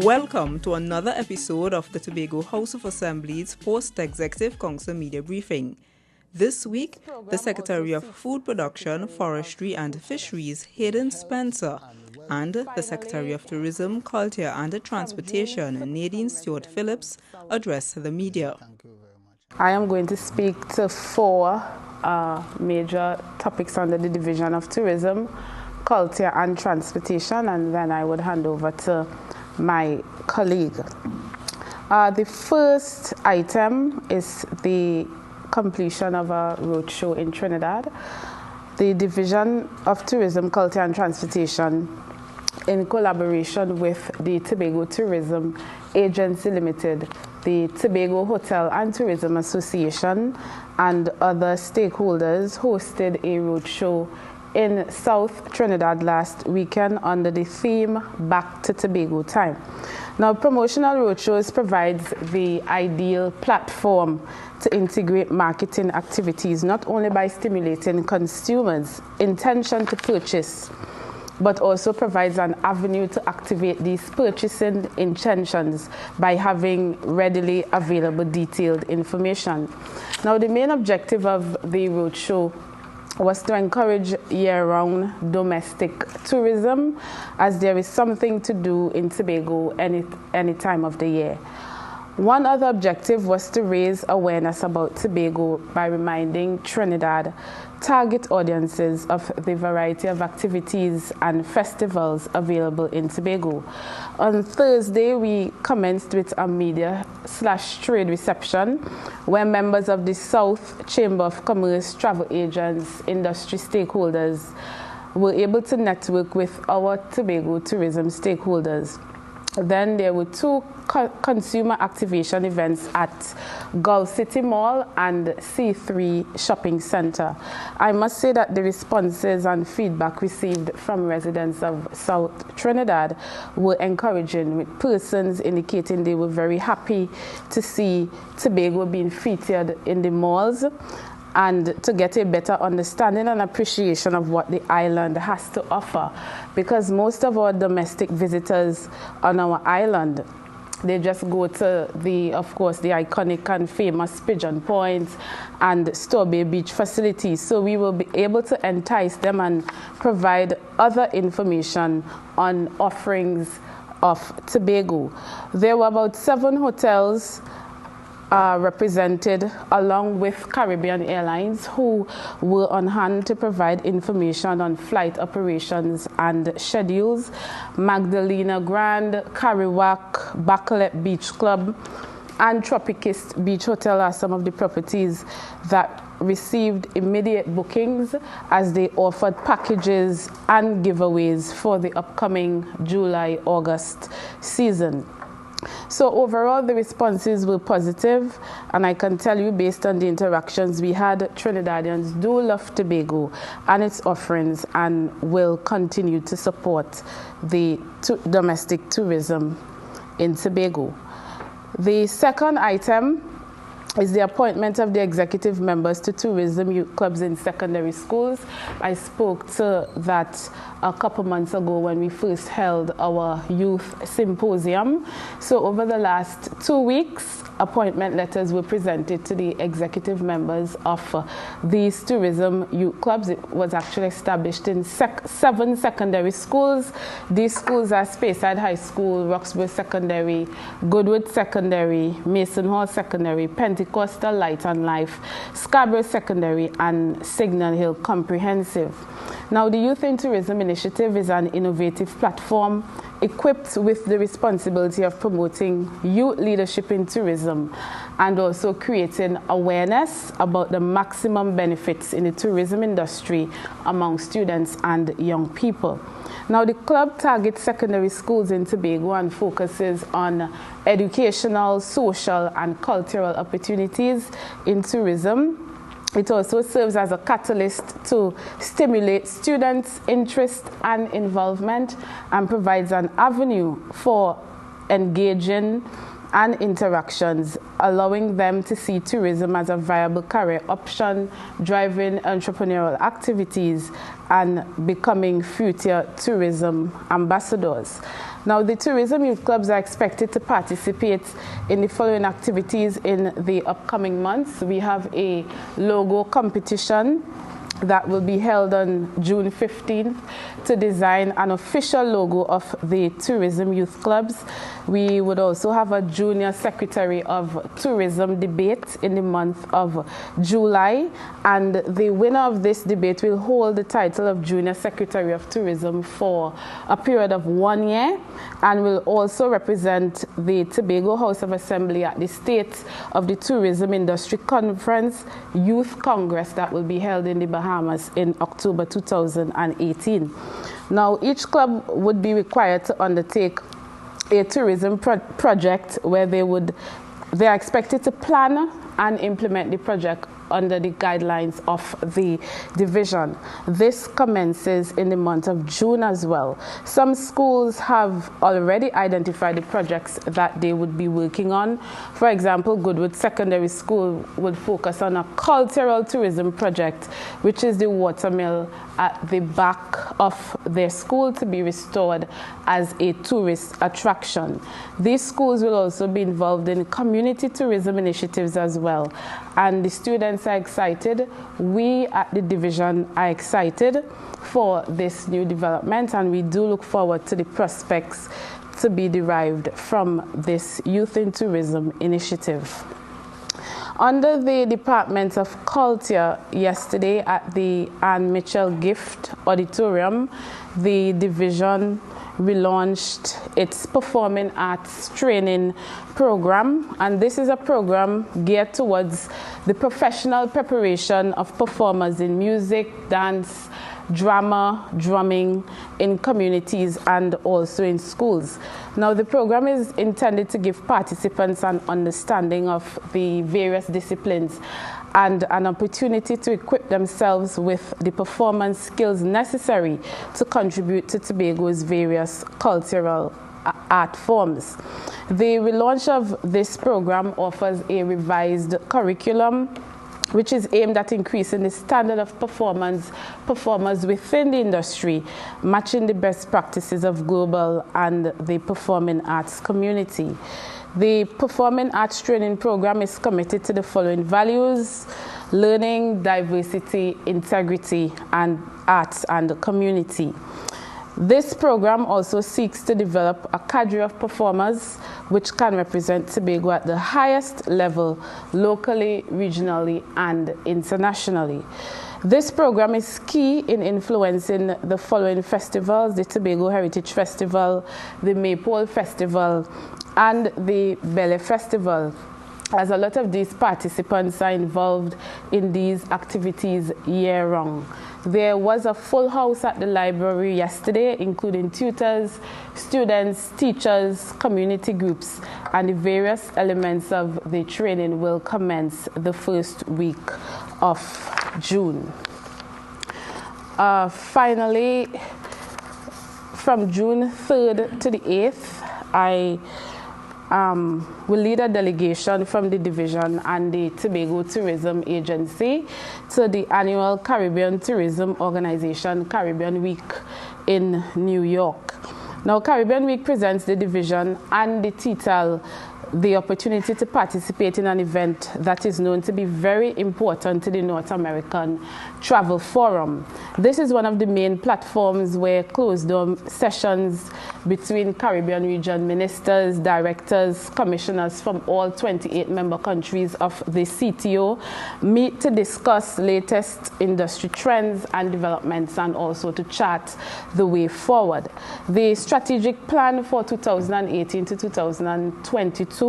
Welcome to another episode of the Tobago House of Assembly's Post-Executive Council Media Briefing. This week, the Secretary of Food Production, Forestry and Fisheries, Hayden Spencer, and the Secretary of Tourism, Culture and Transportation, Nadine Stewart-Phillips, address the media. I am going to speak to four major topics under the Division of Tourism, Culture and Transportation, and then I would hand over to my colleague. The first item is the completion of a roadshow in Trinidad. The Division of Tourism, Culture and Transportation, in collaboration with the Tobago Tourism Agency Limited, the Tobago Hotel and Tourism Association, and other stakeholders hosted a roadshow in South Trinidad last weekend under the theme Back to Tobago Time. Now, promotional roadshows provides the ideal platform to integrate marketing activities, not only by stimulating consumers' intention to purchase, but also provides an avenue to activate these purchasing intentions by having readily available detailed information. Now, the main objective of the roadshow was to encourage year-round domestic tourism, as there is something to do in Tobago any time of the year. One other objective was to raise awareness about Tobago by reminding Trinidad target audiences of the variety of activities and festivals available in Tobago. On Thursday, we commenced with a media/trade reception where members of the South Chamber of Commerce, travel agents, industry stakeholders were able to network with our Tobago tourism stakeholders. Then there were two consumer activation events at Gulf City Mall and C3 Shopping Center. I must say that the responses and feedback received from residents of South Trinidad were encouraging, with persons indicating they were very happy to see Tobago being featured in the malls and to get a better understanding and appreciation of what the island has to offer, because most of our domestic visitors on our island, they just go to of course, the iconic and famous Pigeon Point and Store Bay Beach facilities. So we will be able to entice them and provide other information on offerings of Tobago. There were about 7 hotels represented, along with Caribbean Airlines, who were on hand to provide information on flight operations and schedules. Magdalena Grand, Carriwac, Bacalet Beach Club, and Tropicist Beach Hotel are some of the properties that received immediate bookings, as they offered packages and giveaways for the upcoming July-August season. So overall, the responses were positive, and I can tell you, based on the interactions we had, Trinidadians do love Tobago and its offerings and will continue to support the domestic tourism in Tobago. The second item is the appointment of the executive members to tourism youth clubs in secondary schools. I spoke to that a couple months ago when we first held our youth symposium. So over the last 2 weeks, appointment letters were presented to the executive members of these tourism youth clubs. It was actually established in 7 secondary schools. These schools are Speyside High School, Roxburgh Secondary, Goodwood Secondary, Mason Hall Secondary, Pentecostal Light and Life, Scarborough Secondary, and Signal Hill Comprehensive. Now, the Youth in Tourism Initiative is an innovative platform equipped with the responsibility of promoting youth leadership in tourism and also creating awareness about the maximum benefits in the tourism industry among students and young people. Now, the club targets secondary schools in Tobago and focuses on educational, social, and cultural opportunities in tourism. It also serves as a catalyst to stimulate students' interest and involvement, and provides an avenue for engaging and interactions, allowing them to see tourism as a viable career option, driving entrepreneurial activities, and becoming future tourism ambassadors. Now, the tourism youth clubs are expected to participate in the following activities in the upcoming months. We have a logo competition that will be held on June 15th to design an official logo of the tourism youth clubs. We would also have a junior secretary of tourism debate in the month of July, and the winner of this debate will hold the title of junior secretary of tourism for a period of 1 year, and will also represent the Tobago House of Assembly at the State of the Tourism Industry Conference Youth Congress that will be held in the Bahamas in October 2018. Now, each club would be required to undertake a tourism project where they are expected to plan and implement the project under the guidelines of the division. This commences in the month of June as well. Some schools have already identified the projects that they would be working on. For example, Goodwood Secondary School would focus on a cultural tourism project, which is the watermill at the back of their school to be restored as a tourist attraction. These schools will also be involved in community tourism initiatives as well. And the students are excited. We at the division are excited for this new development, and we do look forward to the prospects to be derived from this Youth in Tourism initiative. Under the Department of Culture, yesterday at the Ann Mitchell Gift Auditorium, the division relaunched its Performing Arts Training Program, and this is a program geared towards the professional preparation of performers in music, dance, drama, drumming in communities and also in schools. Now, the program is intended to give participants an understanding of the various disciplines and an opportunity to equip themselves with the performance skills necessary to contribute to Tobago's various cultural art forms. The relaunch of this program offers a revised curriculum which is aimed at increasing the standard of performers within the industry, matching the best practices of global and the performing arts community. The Performing Arts Training Program is committed to the following values: learning, diversity, integrity, and arts and community. This program also seeks to develop a cadre of performers which can represent Tobago at the highest level, locally, regionally, and internationally. This program is key in influencing the following festivals: the Tobago Heritage Festival, the Maypole Festival, and the Bele Festival, as a lot of these participants are involved in these activities year-round. There was a full house at the library yesterday, including tutors, students, teachers, community groups, and the various elements of the training will commence the first week of June. Finally, from June 3rd to the 8th, I will lead a delegation from the division and the Tobago Tourism Agency to the annual Caribbean Tourism Organization Caribbean Week in New York. Now, Caribbean Week presents the division and the TTAL the opportunity to participate in an event that is known to be very important to the North American Travel Forum. This is one of the main platforms where closed-door sessions between Caribbean region ministers, directors, commissioners from all 28 member countries of the CTO meet to discuss latest industry trends and developments, and also to chart the way forward. The strategic plan for 2018 to 2022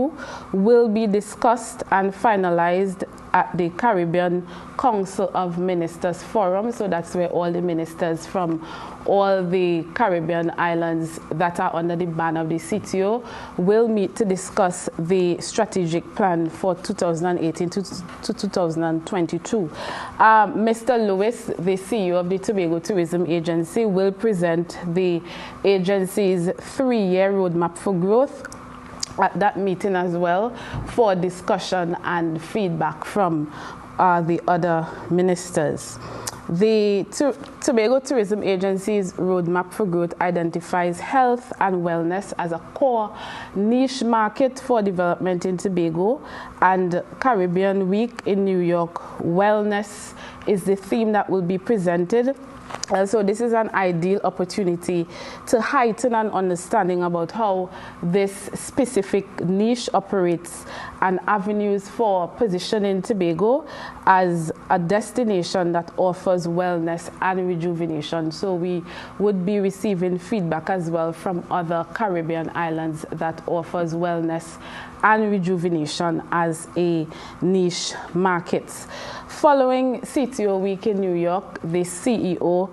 will be discussed and finalized at the Caribbean Council of Ministers Forum. So that's where all the ministers from all the Caribbean islands that are under the ban of the CTO will meet to discuss the strategic plan for 2018 to 2022. Mr. Lewis, the CEO of the Tobago Tourism Agency, will present the agency's 3-year roadmap for growth at that meeting as well, for discussion and feedback from the other ministers. The Tobago Tourism Agency's Roadmap for Growth identifies health and wellness as a core niche market for development in Tobago, and Caribbean Week in New York, Wellness is the theme that will be presented. So this is an ideal opportunity to heighten an understanding about how this specific niche operates and avenues for positioning Tobago as a destination that offers wellness and rejuvenation. So we would be receiving feedback as well from other Caribbean islands that offers wellness and rejuvenation as a niche market. Following CTO Week in New York, the CEO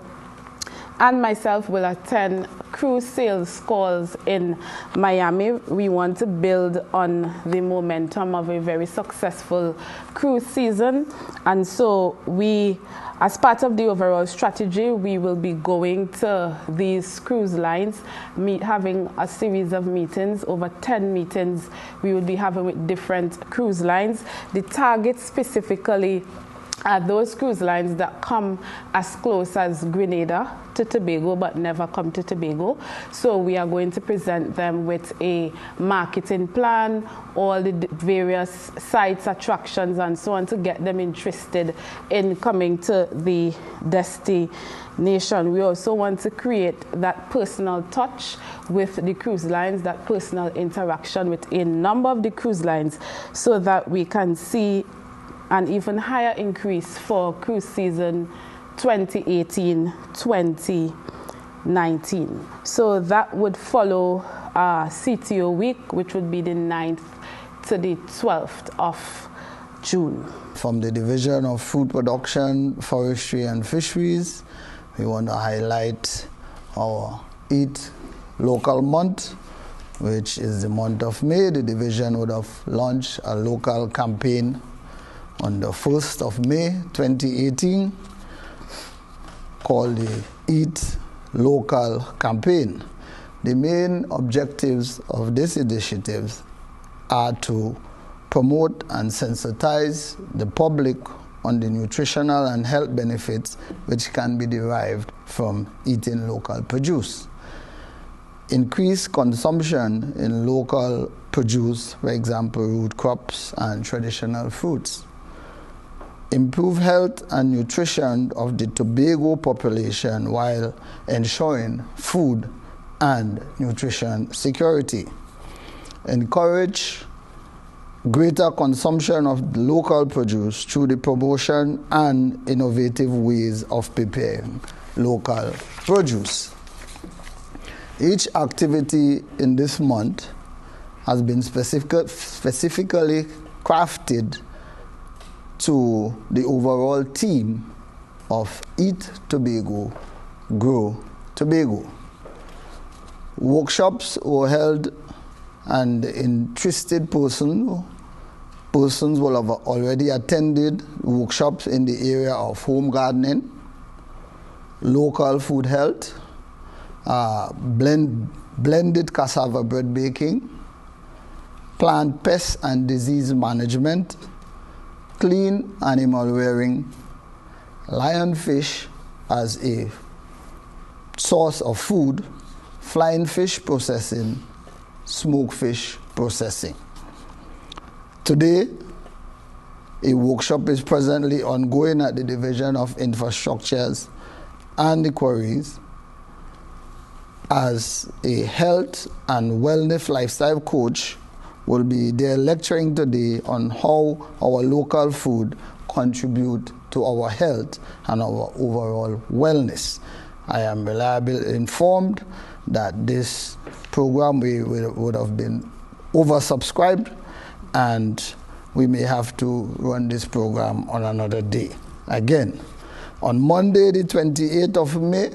and myself will attend cruise sales calls in Miami. We want to build on the momentum of a very successful cruise season, and so as part of the overall strategy, we will be going to these cruise lines, having a series of meetings, over 10 meetings we will be having with different cruise lines. The target specifically are those cruise lines that come as close as Grenada to Tobago but never come to Tobago. So we are going to present them with a marketing plan, all the various sites, attractions and so on, to get them interested in coming to the destination. We also want to create that personal touch with the cruise lines, that personal interaction with a number of the cruise lines, so that we can see an even higher increase for cruise season 2018-2019. So that would follow CTO week, which would be the 9th to the 12th of June. From the Division of Food Production, Forestry and Fisheries, we want to highlight our Eat Local Month, which is the month of May. The division would have launched a local campaign on the 1st of May 2018 called the Eat Local campaign. The main objectives of this initiative are to promote and sensitize the public on the nutritional and health benefits which can be derived from eating local produce. Increase consumption in local produce, for example, root crops and traditional fruits. Improve health and nutrition of the Tobago population while ensuring food and nutrition security. Encourage greater consumption of local produce through the promotion and innovative ways of preparing local produce. Each activity in this month has been specifically crafted to the overall theme of Eat Tobago, Grow Tobago. Workshops were held, and interested persons will have already attended workshops in the area of home gardening, local food health, blended cassava bread baking, plant pest and disease management, clean animal rearing, lionfish as a source of food, flying fish processing, smoked fish processing. Today, a workshop is presently ongoing at the Division of Infrastructures and the Quarries as a health and wellness lifestyle coach will be there lecturing today on how our local food contribute to our health and our overall wellness. I am reliably informed that this program would have been oversubscribed, and we may have to run this program on another day. Again, on Monday, the 28th of May,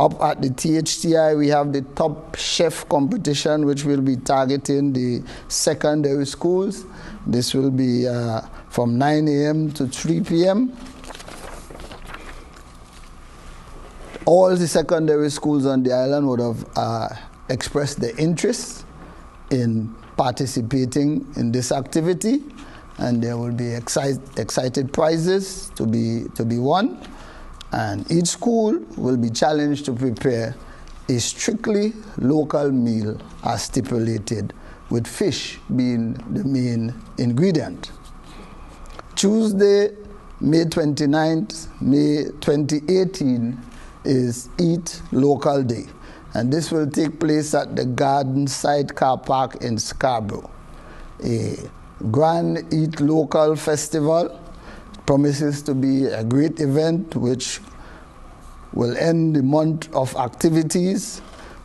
up at the THTI, we have the Top Chef competition, which will be targeting the secondary schools. This will be from 9 a.m. to 3 p.m. All the secondary schools on the island would have expressed their interest in participating in this activity, and there will be excited prizes to be won. And each school will be challenged to prepare a strictly local meal as stipulated, with fish being the main ingredient. Tuesday, May 29th, May 2018 is Eat Local Day, and this will take place at the Garden Side Car Park in Scarborough. A grand Eat Local festival promises to be a great event which will end the month of activities.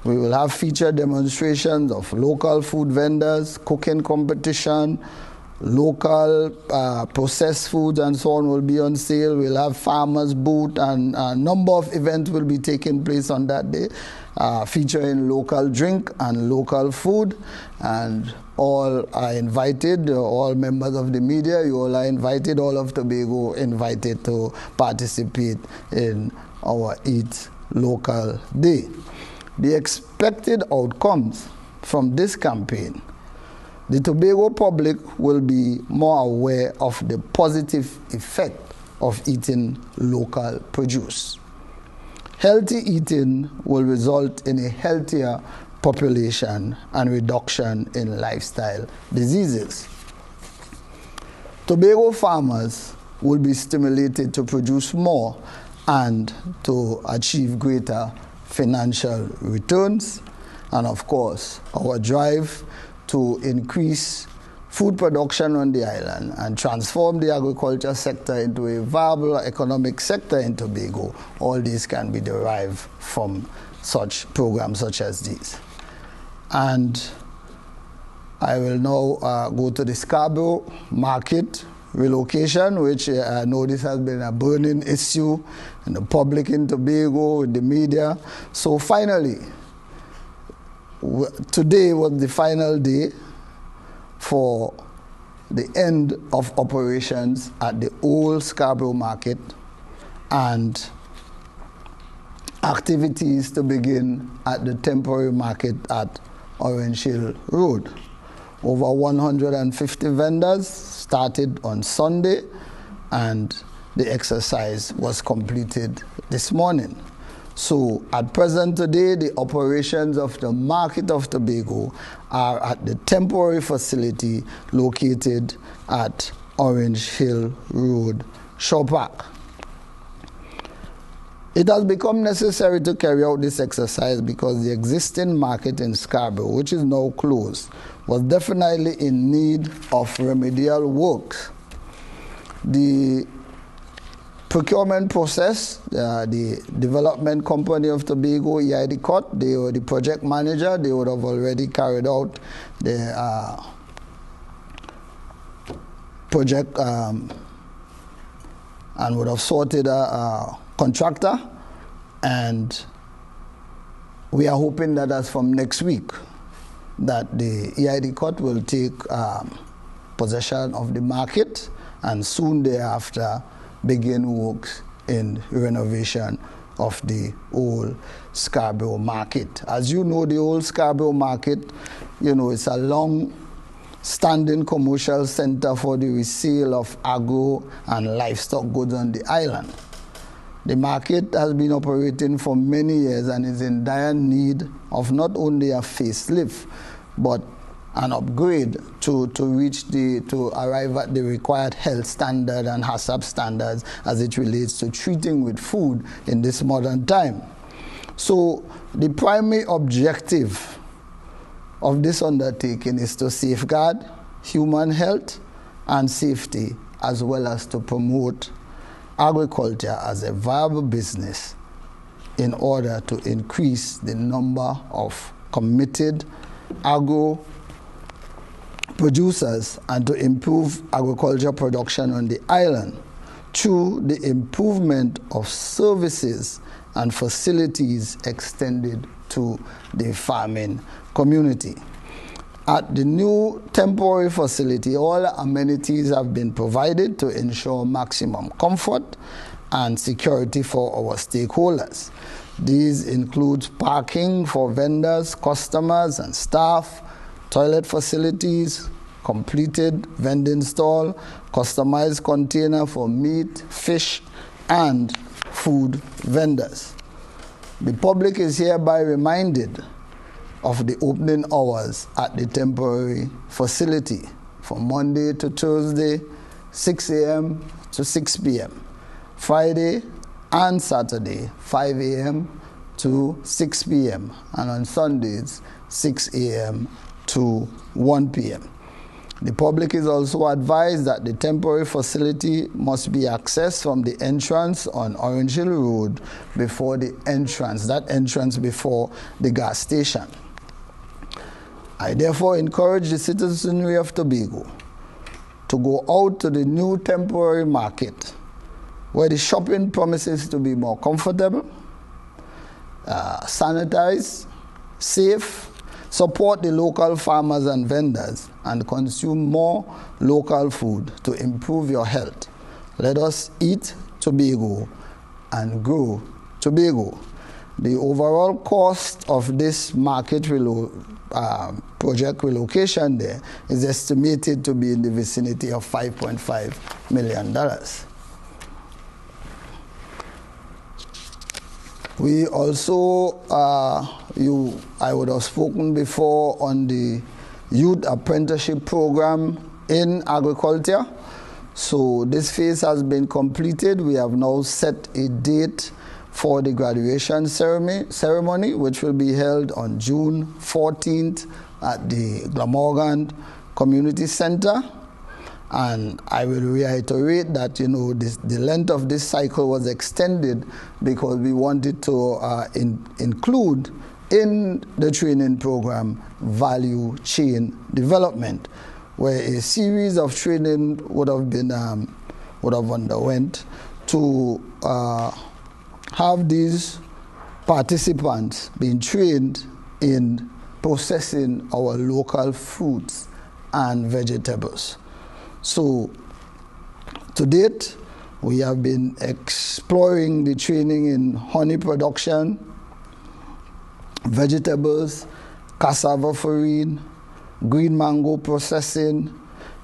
We will have featured demonstrations of local food vendors, cooking competition, local processed foods and so on will be on sale. We'll have farmers' booth, and a number of events will be taking place on that day, featuring local drink and local food. And all are invited, all members of the media, you all are invited, all of Tobago invited to participate in our Eat Local Day. The expected outcomes from this campaign: the Tobago public will be more aware of the positive effect of eating local produce. Healthy eating will result in a healthier population and reduction in lifestyle diseases. Tobago farmers will be stimulated to produce more and to achieve greater financial returns. And of course, our drive to increase food production on the island and transform the agriculture sector into a viable economic sector in Tobago, all these can be derived from such programs such as these. And I will now go to the Scarborough market relocation, which I know this has been a burning issue in the public in Tobago, with the media. So finally, today was the final day for the end of operations at the old Scarborough market, and activities to begin at the temporary market at Orange Hill Road. Over 150 vendors started on Sunday, and the exercise was completed this morning. So at present today, the operations of the Market of Tobago are at the temporary facility located at Orange Hill Road, Shaw Park. It has become necessary to carry out this exercise because the existing market in Scarborough, which is now closed, was definitely in need of remedial works. The procurement process, the development company of Tobago, EIDCOT, they were the project manager. They would have already carried out the project and would have sorted a contractor. And we are hoping that as from next week, that the EIDCOT will take possession of the market, and soon thereafter begin works in renovation of the old Scarborough market. As you know, the old Scarborough market, it's a long-standing commercial center for the resale of agro and livestock goods on the island. The market has been operating for many years and is in dire need of not only a facelift, but an upgrade to arrive at the required health standard and HACCP standards as it relates to treating with food in this modern time. So the primary objective of this undertaking is to safeguard human health and safety, as well as to promote agriculture as a viable business in order to increase the number of committed agro producers and to improve agriculture production on the island through the improvement of services and facilities extended to the farming community. At the new temporary facility, all amenities have been provided to ensure maximum comfort and security for our stakeholders. These include parking for vendors, customers, and staff, toilet facilities, completed vending stall, customized container for meat, fish, and food vendors. The public is hereby reminded of the opening hours at the temporary facility from Monday to Thursday, 6 a.m. to 6 p.m. Friday and Saturday, 5 a.m. to 6 p.m. and on Sundays, 6 a.m. to 1 p.m. The public is also advised that the temporary facility must be accessed from the entrance on Orange Hill Road before the entrance, that entrance before the gas station. I therefore encourage the citizenry of Tobago to go out to the new temporary market where the shopping promises to be more comfortable, sanitized, safe, support the local farmers and vendors, and consume more local food to improve your health. Let us eat Tobago and grow Tobago. The overall cost of this market project relocation there is estimated to be in the vicinity of $5.5 million. We also, I would have spoken before on the Youth Apprenticeship Programme in Agriculture. So this phase has been completed. We have now set a date for the graduation ceremony, which will be held on June 14th at the Glamorgan Community Center. And I will reiterate that, the length of this cycle was extended because we wanted to include in the training program value chain development, where a series of training would have underwent to have these participants being trained in processing our local fruits and vegetables. So, to date, we have been exploring the training in honey production, vegetables, cassava farine, green mango processing,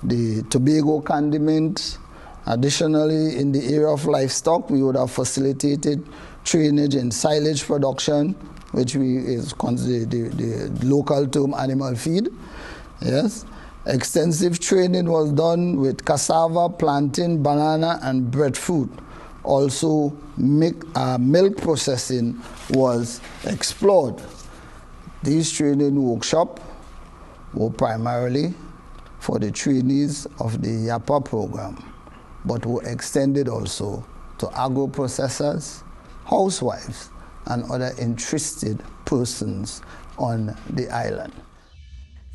the Tobago condiment. Additionally, in the area of livestock, we would have facilitated trainage in silage production, which is considered the local term animal feed. Yes. Extensive training was done with cassava, plantain, banana, and breadfruit. Also, milk processing was explored. These training workshops were primarily for the trainees of the YAPA program, but were extended also to agro-processors, housewives, and other interested persons on the island.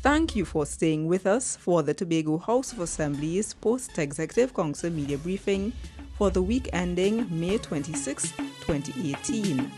Thank you for staying with us for the Tobago House of Assembly's Post-Executive Council Media Briefing for the week ending May 26, 2018.